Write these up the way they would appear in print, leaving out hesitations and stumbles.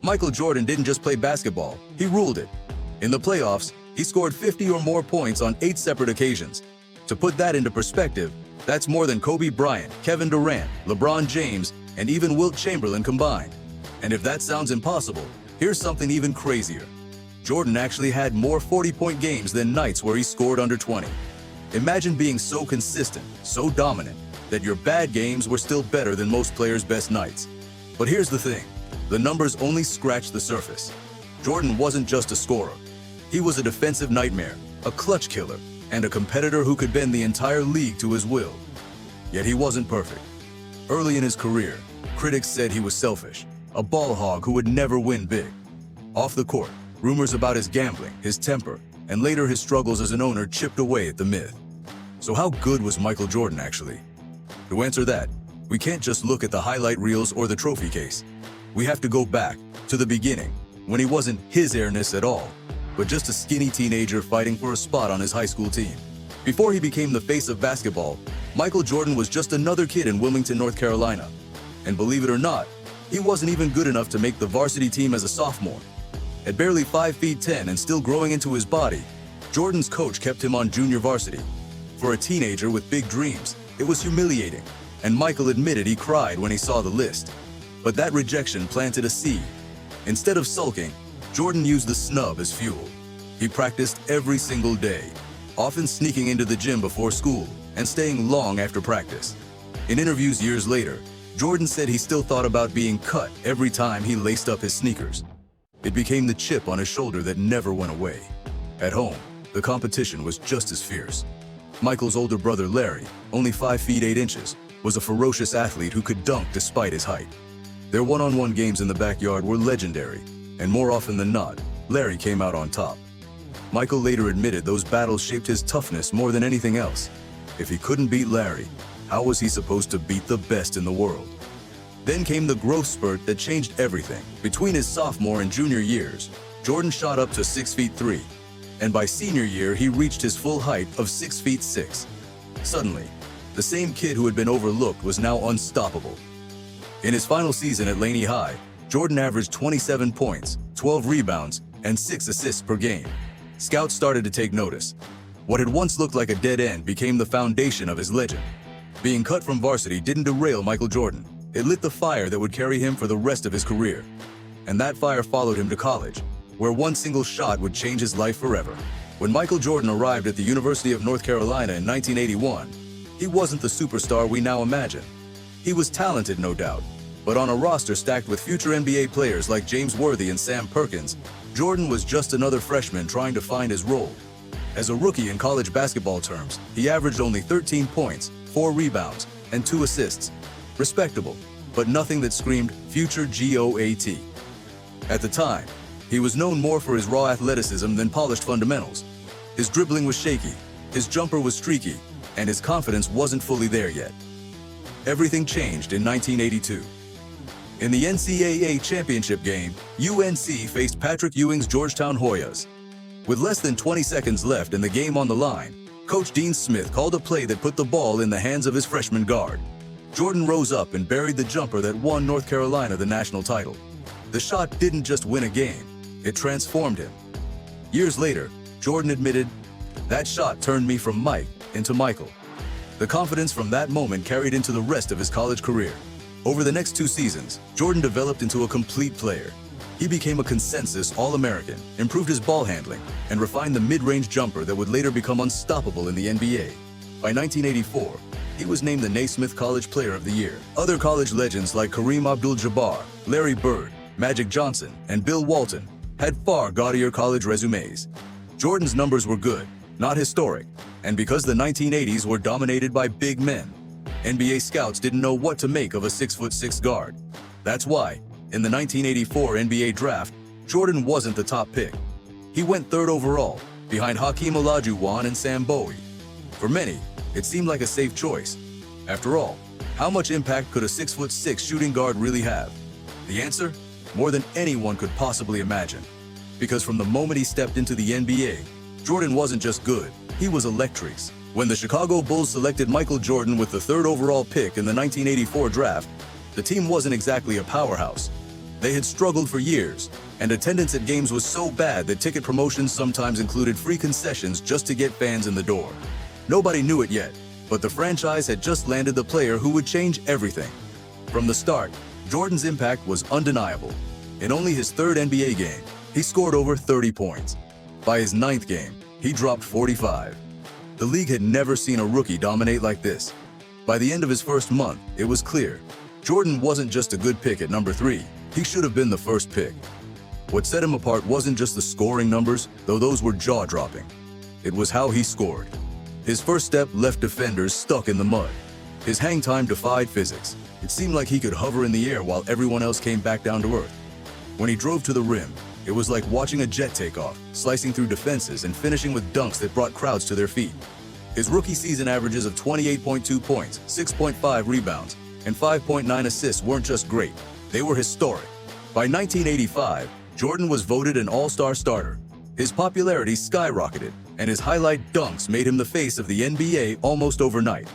Michael Jordan didn't just play basketball, he ruled it. In the playoffs, he scored 50 or more points on 8 separate occasions. To put that into perspective, that's more than Kobe Bryant, Kevin Durant, LeBron James, and even Wilt Chamberlain combined. And if that sounds impossible, here's something even crazier. Jordan actually had more 40-point games than nights where he scored under 20. Imagine being so consistent, so dominant, that your bad games were still better than most players' best nights. But here's the thing, the numbers only scratch the surface. Jordan wasn't just a scorer. He was a defensive nightmare, a clutch killer, and a competitor who could bend the entire league to his will. Yet he wasn't perfect. Early in his career, critics said he was selfish, a ball hog who would never win big. Off the court, rumors about his gambling, his temper, and later his struggles as an owner chipped away at the myth. So how good was Michael Jordan actually? To answer that, we can't just look at the highlight reels or the trophy case. We have to go back to the beginning, when he wasn't his airness at all, but just a skinny teenager fighting for a spot on his high school team. Before he became the face of basketball, Michael Jordan was just another kid in Wilmington, North Carolina. And believe it or not, he wasn't even good enough to make the varsity team as a sophomore. At barely 5'10" and still growing into his body, Jordan's coach kept him on junior varsity. For a teenager with big dreams, it was humiliating, and Michael admitted he cried when he saw the list. But that rejection planted a seed. Instead of sulking, Jordan used the snub as fuel. He practiced every single day, often sneaking into the gym before school and staying long after practice. In interviews years later, Jordan said he still thought about being cut every time he laced up his sneakers. It became the chip on his shoulder that never went away. At home, the competition was just as fierce. Michael's older brother Larry, only 5 feet 8 inches, was a ferocious athlete who could dunk despite his height. Their one-on-one games in the backyard were legendary, and more often than not, Larry came out on top. Michael later admitted those battles shaped his toughness more than anything else. If he couldn't beat Larry, how was he supposed to beat the best in the world? Then came the growth spurt that changed everything. Between his sophomore and junior years, Jordan shot up to 6 feet 3, and by senior year he reached his full height of 6 feet 6. Suddenly, the same kid who had been overlooked was now unstoppable. In his final season at Laney High, Jordan averaged 27 points, 12 rebounds, and 6 assists per game. Scouts started to take notice. What had once looked like a dead end became the foundation of his legend. Being cut from varsity didn't derail Michael Jordan. It lit the fire that would carry him for the rest of his career. And that fire followed him to college, where one single shot would change his life forever. When Michael Jordan arrived at the University of North Carolina in 1981, he wasn't the superstar we now imagine. He was talented, no doubt, but on a roster stacked with future NBA players like James Worthy and Sam Perkins, Jordan was just another freshman trying to find his role. As a rookie in college basketball terms, he averaged only 13 points, 4 rebounds, and 2 assists. Respectable, but nothing that screamed future GOAT. At the time, he was known more for his raw athleticism than polished fundamentals. His dribbling was shaky, his jumper was streaky, and his confidence wasn't fully there yet. Everything changed in 1982. In the NCAA championship game, UNC faced Patrick Ewing's Georgetown Hoyas. With less than 20 seconds left and the game on the line, Coach Dean Smith called a play that put the ball in the hands of his freshman guard. Jordan rose up and buried the jumper that won North Carolina the national title. The shot didn't just win a game, it transformed him. Years later, Jordan admitted, "That shot turned me from Mike into Michael." The confidence from that moment carried into the rest of his college career. Over the next 2 seasons, Jordan developed into a complete player. He became a consensus All-American, improved his ball handling, and refined the mid-range jumper that would later become unstoppable in the NBA. By 1984, he was named the Naismith College Player of the Year. Other college legends like Kareem Abdul-Jabbar, Larry Bird, Magic Johnson, and Bill Walton had far gaudier college resumes. Jordan's numbers were good, not historic, and because the 1980s were dominated by big men, NBA scouts didn't know what to make of a 6'6" guard. That's why, in the 1984 NBA draft, Jordan wasn't the top pick. He went 3rd overall, behind Hakeem Olajuwon and Sam Bowie. For many, it seemed like a safe choice. After all, how much impact could a 6'6" shooting guard really have? The answer? More than anyone could possibly imagine. Because from the moment he stepped into the NBA, Jordan wasn't just good, he was electric. When the Chicago Bulls selected Michael Jordan with the 3rd overall pick in the 1984 draft, the team wasn't exactly a powerhouse. They had struggled for years, and attendance at games was so bad that ticket promotions sometimes included free concessions just to get fans in the door. Nobody knew it yet, but the franchise had just landed the player who would change everything. From the start, Jordan's impact was undeniable. In only his third NBA game, he scored over 30 points. By his ninth game, he dropped 45. The league had never seen a rookie dominate like this. By the end of his first month, it was clear. Jordan wasn't just a good pick at number 3, he should have been the first pick. What set him apart wasn't just the scoring numbers, though those were jaw-dropping. It was how he scored. His first step left defenders stuck in the mud. His hang time defied physics. It seemed like he could hover in the air while everyone else came back down to earth. When he drove to the rim, it was like watching a jet take off, slicing through defenses and finishing with dunks that brought crowds to their feet. His rookie season averages of 28.2 points, 6.5 rebounds, and 5.9 assists weren't just great, they were historic. By 1985, Jordan was voted an all-star starter. His popularity skyrocketed, and his highlight dunks made him the face of the NBA almost overnight.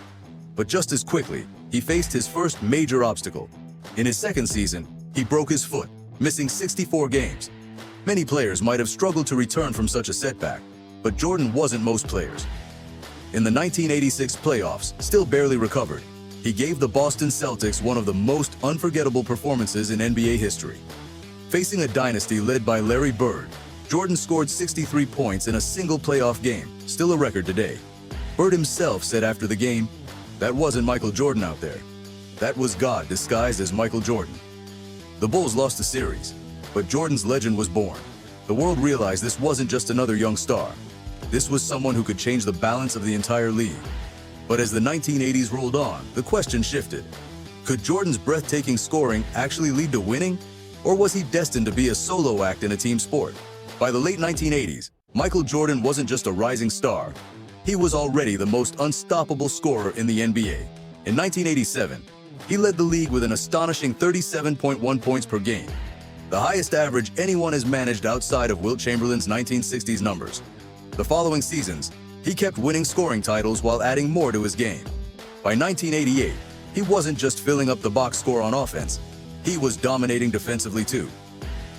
But just as quickly, he faced his first major obstacle. In his second season, he broke his foot, missing 64 games. Many players might have struggled to return from such a setback, but Jordan wasn't most players. In the 1986 playoffs, still barely recovered, he gave the Boston Celtics one of the most unforgettable performances in NBA history. Facing a dynasty led by Larry Bird, Jordan scored 63 points in a single playoff game, still a record today. Bird himself said after the game, "That wasn't Michael Jordan out there. That was God disguised as Michael Jordan." The Bulls lost the series, but Jordan's legend was born. The world realized this wasn't just another young star. This was someone who could change the balance of the entire league. But as the 1980s rolled on, the question shifted. Could Jordan's breathtaking scoring actually lead to winning? Or was he destined to be a solo act in a team sport? By the late 1980s, Michael Jordan wasn't just a rising star. He was already the most unstoppable scorer in the NBA. In 1987, he led the league with an astonishing 37.1 points per game, the highest average anyone has managed outside of Wilt Chamberlain's 1960s numbers. The following seasons, he kept winning scoring titles while adding more to his game. By 1988, he wasn't just filling up the box score on offense, he was dominating defensively too.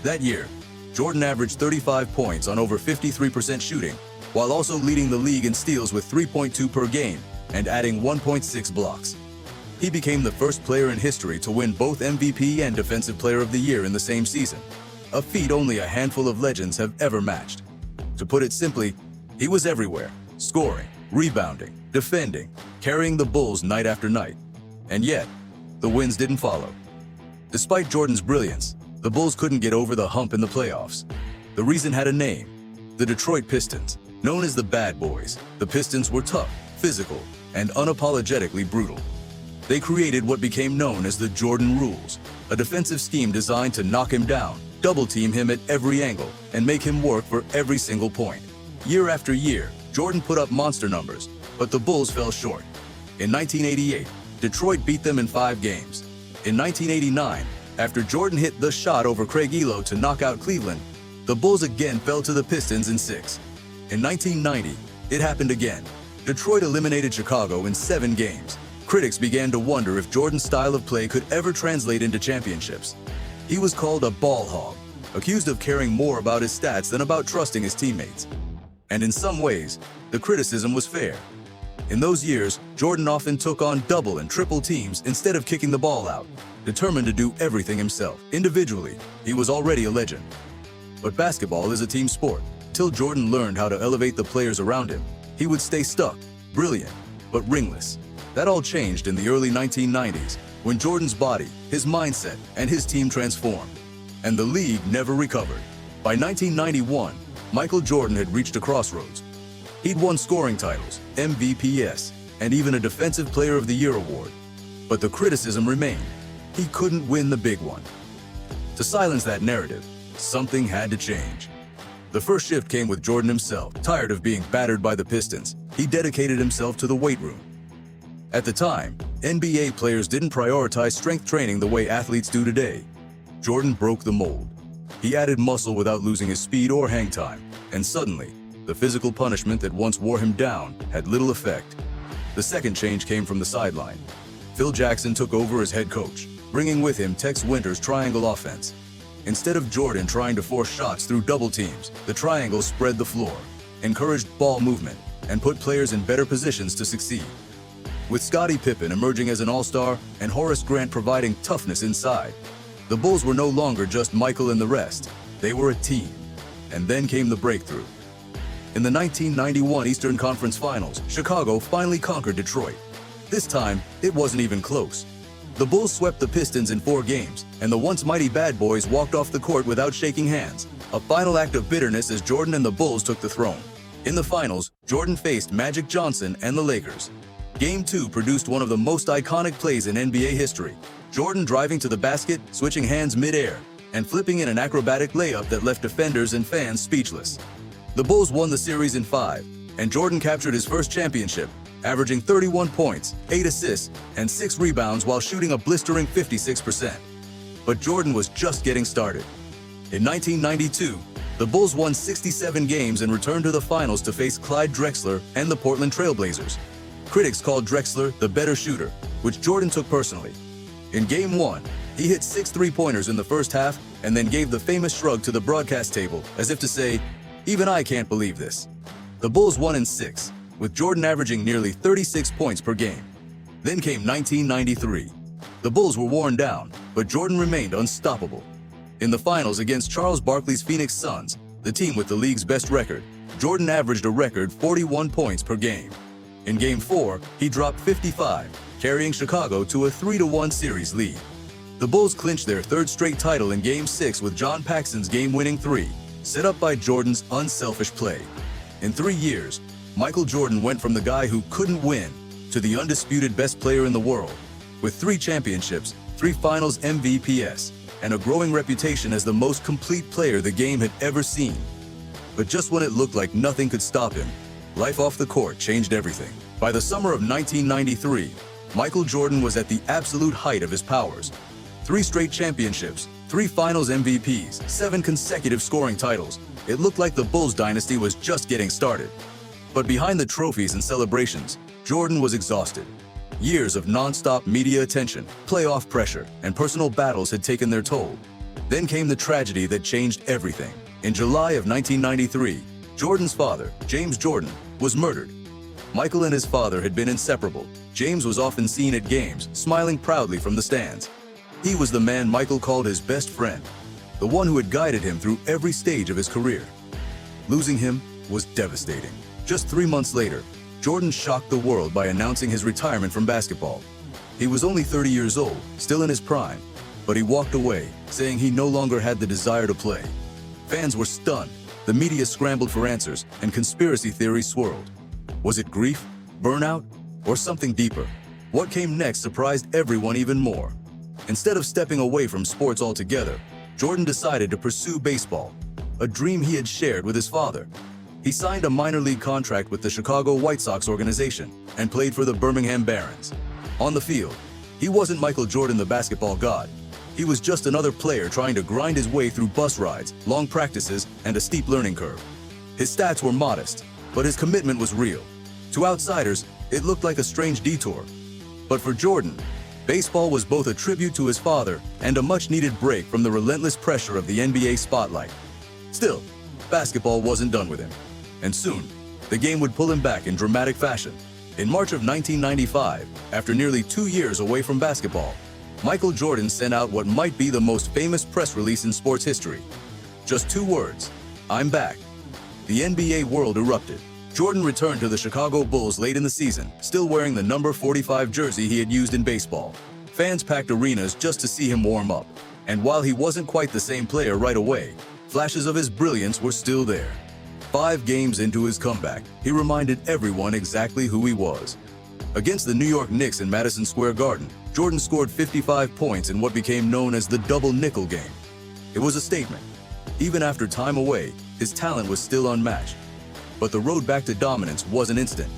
That year, Jordan averaged 35 points on over 53% shooting, while also leading the league in steals with 3.2 per game and adding 1.6 blocks. He became the first player in history to win both MVP and Defensive Player of the Year in the same season, a feat only a handful of legends have ever matched. To put it simply, he was everywhere, scoring, rebounding, defending, carrying the Bulls night after night. And yet, the wins didn't follow. Despite Jordan's brilliance, the Bulls couldn't get over the hump in the playoffs. The reason had a name: the Detroit Pistons. Known as the Bad Boys, the Pistons were tough, physical, and unapologetically brutal. They created what became known as the Jordan Rules, a defensive scheme designed to knock him down, double-team him at every angle, and make him work for every single point. Year after year, Jordan put up monster numbers, but the Bulls fell short. In 1988, Detroit beat them in 5 games. In 1989, after Jordan hit the shot over Craig Elo to knock out Cleveland, the Bulls again fell to the Pistons in 6. In 1990, it happened again. Detroit eliminated Chicago in 7 games. Critics began to wonder if Jordan's style of play could ever translate into championships. He was called a ball hog, accused of caring more about his stats than about trusting his teammates. And in some ways, the criticism was fair. In those years, Jordan often took on double and triple teams instead of kicking the ball out, determined to do everything himself. Individually, he was already a legend. But basketball is a team sport. Till Jordan learned how to elevate the players around him, he would stay stuck, brilliant, but ringless. That all changed in the early 1990s, when Jordan's body, his mindset, and his team transformed. And the league never recovered. By 1991, Michael Jordan had reached a crossroads. He'd won scoring titles, MVPs, and even a Defensive Player of the Year award. But the criticism remained. He couldn't win the big one. To silence that narrative, something had to change. The first shift came with Jordan himself. Tired of being battered by the Pistons, he dedicated himself to the weight room. At the time, NBA players didn't prioritize strength training the way athletes do today. Jordan broke the mold. He added muscle without losing his speed or hang time, and suddenly, the physical punishment that once wore him down had little effect. The second change came from the sideline. Phil Jackson took over as head coach, bringing with him Tex Winter's triangle offense. Instead of Jordan trying to force shots through double teams, the triangle spread the floor, encouraged ball movement, and put players in better positions to succeed. With Scottie Pippen emerging as an all-star and Horace Grant providing toughness inside, the Bulls were no longer just Michael and the rest. They were a team. And then came the breakthrough. In the 1991 Eastern Conference Finals, Chicago finally conquered Detroit. This time, it wasn't even close. The Bulls swept the Pistons in 4 games, and the once mighty Bad Boys walked off the court without shaking hands, a final act of bitterness as Jordan and the Bulls took the throne. In the finals, Jordan faced Magic Johnson and the Lakers. Game 2 produced one of the most iconic plays in NBA history. Jordan driving to the basket, switching hands mid-air, and flipping in an acrobatic layup that left defenders and fans speechless. The Bulls won the series in 5, and Jordan captured his first championship, averaging 31 points, 8 assists, and 6 rebounds while shooting a blistering 56%. But Jordan was just getting started. In 1992, the Bulls won 67 games and returned to the finals to face Clyde Drexler and the Portland Trail Blazers. Critics called Drexler the better shooter, which Jordan took personally. In Game 1, he hit 6 three-pointers in the first half and then gave the famous shrug to the broadcast table as if to say, "Even I can't believe this." The Bulls won in 6, with Jordan averaging nearly 36 points per game. Then came 1993. The Bulls were worn down, but Jordan remained unstoppable. In the finals against Charles Barkley's Phoenix Suns, the team with the league's best record, Jordan averaged a record 41 points per game. In Game 4, he dropped 55, carrying Chicago to a 3-1 series lead. The Bulls clinched their 3rd straight title in Game 6 with John Paxson's game-winning 3, set up by Jordan's unselfish play. In 3 years, Michael Jordan went from the guy who couldn't win to the undisputed best player in the world, with 3 championships, 3 finals MVPs, and a growing reputation as the most complete player the game had ever seen. But just when it looked like nothing could stop him, life off the court changed everything. By the summer of 1993, Michael Jordan was at the absolute height of his powers. 3 straight championships, 3 finals MVPs, 7 consecutive scoring titles. It looked like the Bulls dynasty was just getting started. But behind the trophies and celebrations, Jordan was exhausted. Years of non-stop media attention, playoff pressure, and personal battles had taken their toll. Then came the tragedy that changed everything. In July of 1993, Jordan's father, James Jordan, was murdered. Michael and his father had been inseparable. James was often seen at games, smiling proudly from the stands. He was the man Michael called his best friend, the one who had guided him through every stage of his career. Losing him was devastating. Just 3 months later, Jordan shocked the world by announcing his retirement from basketball. He was only 30 years old, still in his prime, but he walked away, saying he no longer had the desire to play. Fans were stunned, the media scrambled for answers, and conspiracy theories swirled. Was it grief, burnout, or something deeper? What came next surprised everyone even more. Instead of stepping away from sports altogether, Jordan decided to pursue baseball, a dream he had shared with his father. He signed a minor league contract with the Chicago White Sox organization and played for the Birmingham Barons. On the field, he wasn't Michael Jordan, the basketball god. He was just another player trying to grind his way through bus rides, long practices, and a steep learning curve. His stats were modest, but his commitment was real. To outsiders, it looked like a strange detour. But for Jordan, baseball was both a tribute to his father and a much-needed break from the relentless pressure of the NBA spotlight. Still, basketball wasn't done with him. And soon, the game would pull him back in dramatic fashion. In March of 1995, after nearly 2 years away from basketball, Michael Jordan sent out what might be the most famous press release in sports history. Just 2 words: "I'm back." The NBA world erupted. Jordan returned to the Chicago Bulls late in the season, still wearing the number 45 jersey he had used in baseball. Fans packed arenas just to see him warm up. And while he wasn't quite the same player right away, flashes of his brilliance were still there. 5 games into his comeback, he reminded everyone exactly who he was. Against the New York Knicks in Madison Square Garden, Jordan scored 55 points in what became known as the double nickel game. It was a statement. Even after time away, his talent was still unmatched. But the road back to dominance wasn't instant.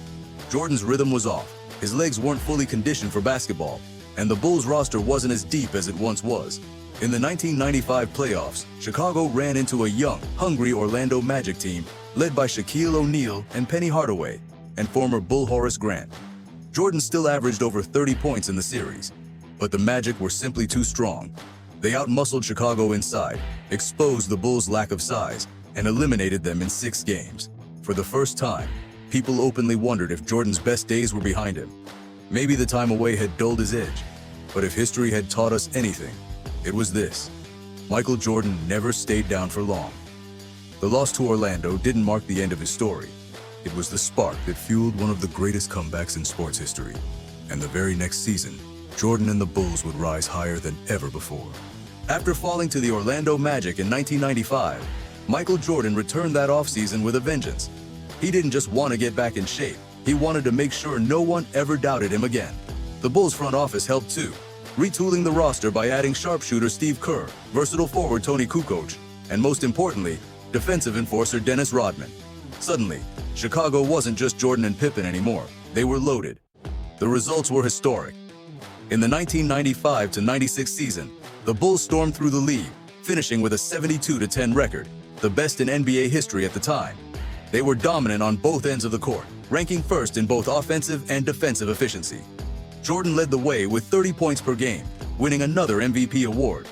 Jordan's rhythm was off, his legs weren't fully conditioned for basketball, and the Bulls roster wasn't as deep as it once was. In the 1995 playoffs, Chicago ran into a young, hungry Orlando Magic team led by Shaquille O'Neal and Penny Hardaway, and former Bull Horace Grant. Jordan still averaged over 30 points in the series, but the Magic were simply too strong. They outmuscled Chicago inside, exposed the Bulls' lack of size, and eliminated them in 6 games. For the first time, people openly wondered if Jordan's best days were behind him. Maybe the time away had dulled his edge, but if history had taught us anything, it was this: Michael Jordan never stayed down for long. The loss to Orlando didn't mark the end of his story. It was the spark that fueled one of the greatest comebacks in sports history. And the very next season, Jordan and the Bulls would rise higher than ever before. After falling to the Orlando Magic in 1995, Michael Jordan returned that offseason with a vengeance. He didn't just want to get back in shape, he wanted to make sure no one ever doubted him again. The Bulls front office helped too, retooling the roster by adding sharpshooter Steve Kerr, versatile forward Tony Kukoc, and most importantly, defensive enforcer Dennis Rodman. Suddenly, Chicago wasn't just Jordan and Pippen anymore, they were loaded. The results were historic. In the 1995-96 season, the Bulls stormed through the league, finishing with a 72-10 record, the best in NBA history at the time. They were dominant on both ends of the court, ranking first in both offensive and defensive efficiency. Jordan led the way with 30 points per game, winning another MVP award.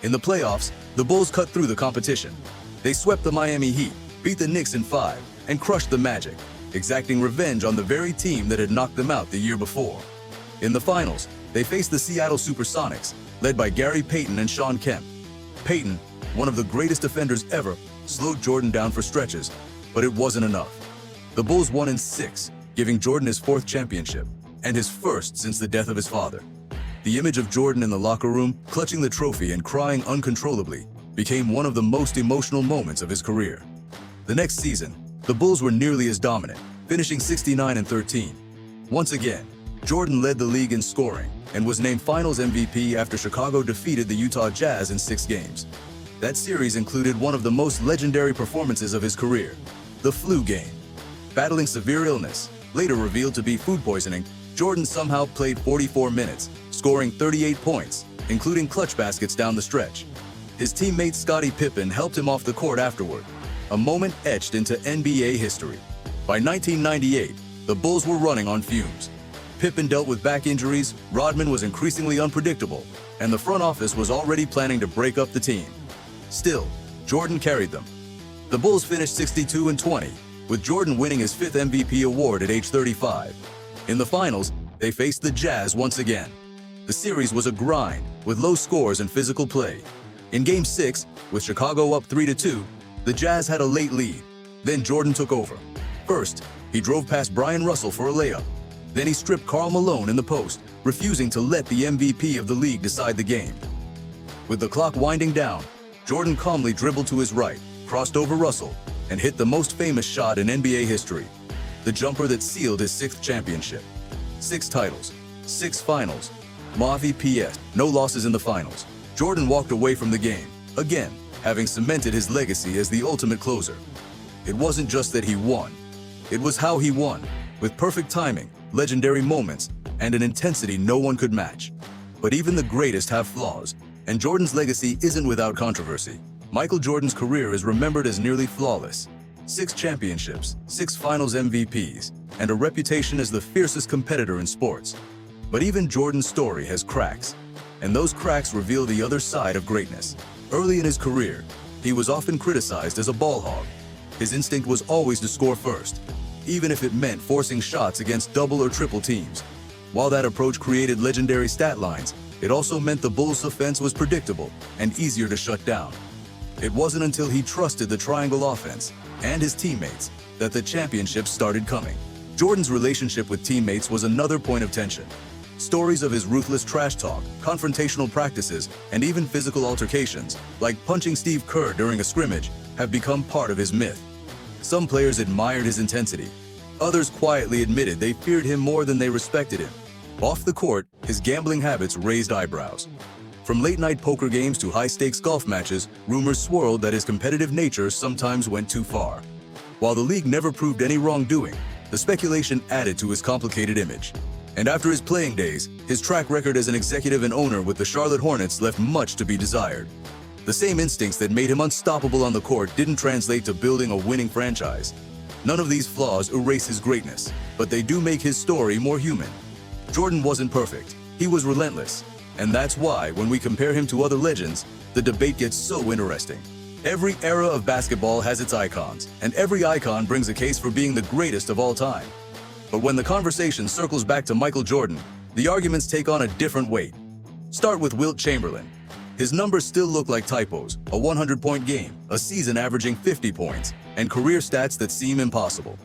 In the playoffs, the Bulls cut through the competition. They swept the Miami Heat, beat the Knicks in 5, and crushed the Magic, exacting revenge on the very team that had knocked them out the year before. In the finals, they faced the Seattle Supersonics, led by Gary Payton and Shawn Kemp. Payton, one of the greatest defenders ever, slowed Jordan down for stretches, but it wasn't enough. The Bulls won in 6, giving Jordan his 4th championship, and his first since the death of his father. The image of Jordan in the locker room, clutching the trophy and crying uncontrollably, became one of the most emotional moments of his career. The next season, the Bulls were nearly as dominant, finishing 69-13. Once again, Jordan led the league in scoring and was named Finals MVP after Chicago defeated the Utah Jazz in 6 games. That series included one of the most legendary performances of his career, the flu game. Battling severe illness, later revealed to be food poisoning, Jordan somehow played 44 minutes, scoring 38 points, including clutch baskets down the stretch. His teammate Scottie Pippen helped him off the court afterward, a moment etched into NBA history. By 1998, the Bulls were running on fumes. Pippen dealt with back injuries, Rodman was increasingly unpredictable, and the front office was already planning to break up the team. Still, Jordan carried them. The Bulls finished 62-20, with Jordan winning his 5th MVP award at age 35. In the finals, they faced the Jazz once again. The series was a grind, with low scores and physical play. In Game 6, with Chicago up 3-2, the Jazz had a late lead. Then Jordan took over. First, he drove past Brian Russell for a layup. Then he stripped Karl Malone in the post, refusing to let the MVP of the league decide the game. With the clock winding down, Jordan calmly dribbled to his right, crossed over Russell, and hit the most famous shot in NBA history, the jumper that sealed his 6th championship. 6 titles, 6 finals, Mavi PS, no losses in the finals. Jordan walked away from the game, again, having cemented his legacy as the ultimate closer. It wasn't just that he won, it was how he won, with perfect timing, legendary moments, and an intensity no one could match. But even the greatest have flaws, and Jordan's legacy isn't without controversy. Michael Jordan's career is remembered as nearly flawless. 6 championships, 6 finals MVPs, and a reputation as the fiercest competitor in sports. But even Jordan's story has cracks, and those cracks reveal the other side of greatness. Early in his career, he was often criticized as a ball hog. His instinct was always to score first, even if it meant forcing shots against double or triple teams. While that approach created legendary stat lines, it also meant the Bulls' offense was predictable and easier to shut down. It wasn't until he trusted the triangle offense and his teammates that the championships started coming. Jordan's relationship with teammates was another point of tension. Stories of his ruthless trash talk, confrontational practices, and even physical altercations, like punching Steve Kerr during a scrimmage, have become part of his myth. Some players admired his intensity. Others quietly admitted they feared him more than they respected him. Off the court, his gambling habits raised eyebrows. From late-night poker games to high-stakes golf matches, rumors swirled that his competitive nature sometimes went too far. While the league never proved any wrongdoing, the speculation added to his complicated image. And after his playing days, his track record as an executive and owner with the Charlotte Hornets left much to be desired. The same instincts that made him unstoppable on the court didn't translate to building a winning franchise. None of these flaws erase his greatness, but they do make his story more human. Jordan wasn't perfect. He was relentless. And that's why, when we compare him to other legends, the debate gets so interesting. Every era of basketball has its icons, and every icon brings a case for being the greatest of all time. But when the conversation circles back to Michael Jordan, the arguments take on a different weight. Start with Wilt Chamberlain. His numbers still look like typos: a 100-point game, a season averaging 50 points, and career stats that seem impossible.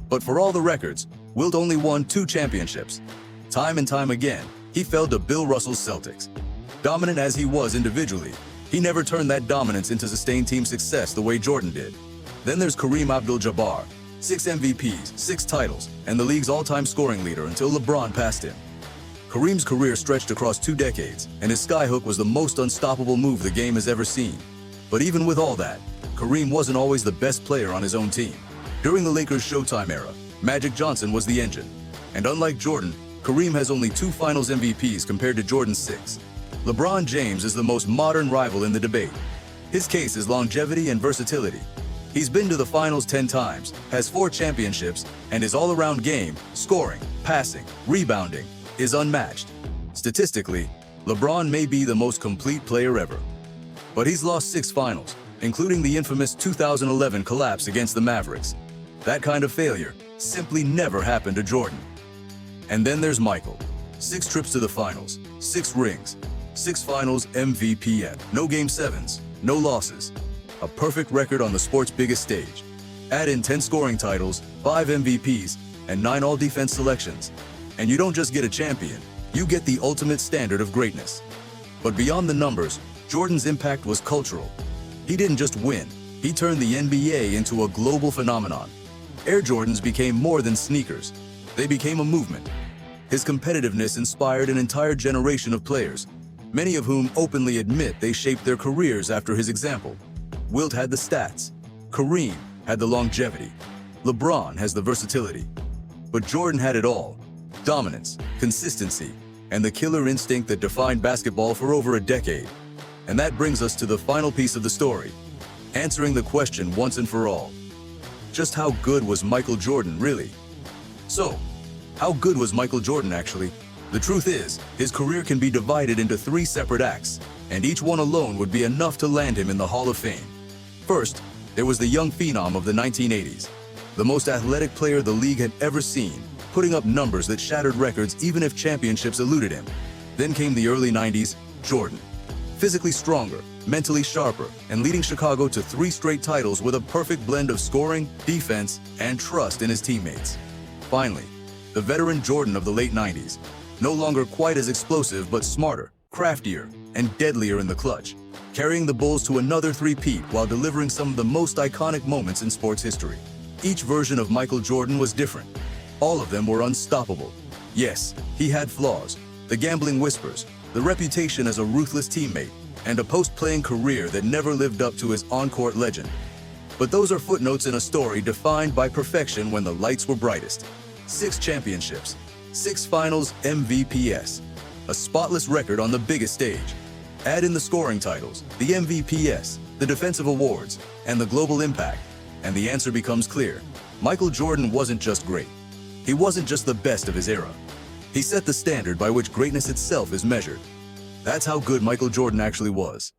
But for all the records, Wilt only won 2 championships. Time and time again, he fell to Bill Russell's Celtics. Dominant as he was individually, he never turned that dominance into sustained team success the way Jordan did. Then there's Kareem Abdul-Jabbar. 6 MVPs, 6 titles, and the league's all-time scoring leader until LeBron passed him. Kareem's career stretched across 2 decades, and his skyhook was the most unstoppable move the game has ever seen. But even with all that, Kareem wasn't always the best player on his own team. During the Lakers' Showtime era, Magic Johnson was the engine. And unlike Jordan, Kareem has only 2 Finals MVPs compared to Jordan's 6. LeBron James is the most modern rival in the debate. His case is longevity and versatility. He's been to the Finals 10 times, has 4 championships, and his all-around game, scoring, passing, rebounding, is unmatched. Statistically, LeBron may be the most complete player ever. But he's lost 6 finals, including the infamous 2011 collapse against the Mavericks. That kind of failure simply never happened to Jordan. And then there's Michael. 6 trips to the finals, 6 rings, 6 finals MVP, no game 7s, no losses. A perfect record on the sport's biggest stage. Add in 10 scoring titles, 5 MVPs, and 9 all-defense selections. And you don't just get a champion, you get the ultimate standard of greatness. But beyond the numbers, Jordan's impact was cultural. He didn't just win, he turned the NBA into a global phenomenon. Air Jordans became more than sneakers. They became a movement. His competitiveness inspired an entire generation of players, many of whom openly admit they shaped their careers after his example. Wilt had the stats, Kareem had the longevity, LeBron has the versatility. But Jordan had it all: dominance, consistency, and the killer instinct that defined basketball for over a decade. And that brings us to the final piece of the story, answering the question once and for all. Just how good was Michael Jordan, really? So, how good was Michael Jordan actually? The truth is, his career can be divided into 3 separate acts, and each one alone would be enough to land him in the Hall of Fame. First, there was the young phenom of the 1980s, the most athletic player the league had ever seen, putting up numbers that shattered records even if championships eluded him. Then came the early 90s, Jordan. Physically stronger, mentally sharper, and leading Chicago to 3 straight titles with a perfect blend of scoring, defense, and trust in his teammates. Finally, the veteran Jordan of the late 90s, no longer quite as explosive but smarter, craftier, and deadlier in the clutch, carrying the Bulls to another three-peat while delivering some of the most iconic moments in sports history. Each version of Michael Jordan was different. All of them were unstoppable. Yes, he had flaws: the gambling whispers, the reputation as a ruthless teammate, and a post-playing career that never lived up to his on-court legend. But those are footnotes in a story defined by perfection when the lights were brightest. 6 championships, 6 finals MVPs, a spotless record on the biggest stage. Add in the scoring titles, the MVPs, the defensive awards, and the global impact, and the answer becomes clear. Michael Jordan wasn't just great. He wasn't just the best of his era. He set the standard by which greatness itself is measured. That's how good Michael Jordan actually was.